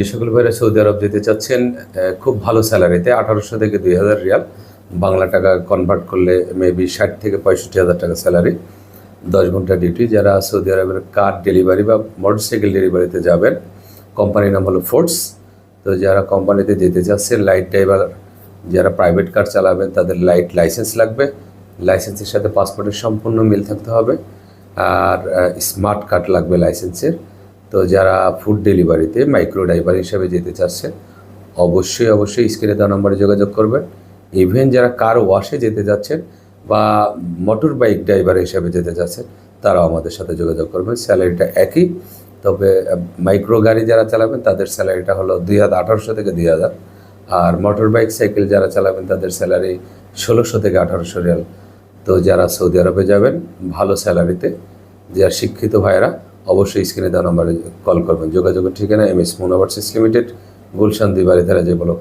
যে সকল ভাইরা সৌদি আরব যেতে চাচ্ছেন খুব ভালো স্যালারিতে 1800 থেকে 2000 রিয়াল, বাংলা টাকা কনভার্ট করলে মেবি 60 থেকে 65,000 টাকা স্যালারি, 10 ঘন্টা ডিউটি। যারা সৌদি আরবের কার ডেলিভারি বা মোটরসাইকেল ডেলিভারিতে যাবেন, কোম্পানির নাম হলো ফোর্স। তো যারা কোম্পানিতে যেতে চাচ্ছেন, লাইট ড্রাইভার, যারা প্রাইভেট কার চালাবেন তাদের লাইট লাইসেন্স লাগবে। লাইসেন্সের সাথে পাসপোর্টের সম্পূর্ণ মিল থাকতে হবে, আর স্মার্ট কার্ড লাগবে লাইসেন্সের। তো যারা ফুড ডেলিভারিতে মাইক্রো ড্রাইভার হিসেবে যেতে চাচ্ছেন, অবশ্যই স্ক্রিনে দেওয়া নম্বরে যোগাযোগ করবেন। ইভেন যারা কার ওয়াশে যেতে যাচ্ছেন বা মোটর বাইক ড্রাইভার হিসেবে যেতে যাচ্ছেন, তারাও আমাদের সাথে যোগাযোগ করবেন। স্যালারিটা একই, তবে মাইক্রো গাড়ি যারা চালাবেন তাদের স্যালারিটা হলো 1800 থেকে 2000, আর মোটর বাইক সাইকেল যারা চালাবেন তাদের স্যালারি 1600 থেকে 1800 রিয়াল। তো যারা সৌদি আরবে যাবেন ভালো স্যালারিতে, যারা শিক্ষিত ভাইয়েরা, অবশ্যই স্ক্রিনে দেওয়া নম্বরে কল করবেন। যোগাযোগের ঠিকানা MS মুনাভার্সিস লিমিটেড, গুলশান 2 বাড়িধারা যে ব্লক।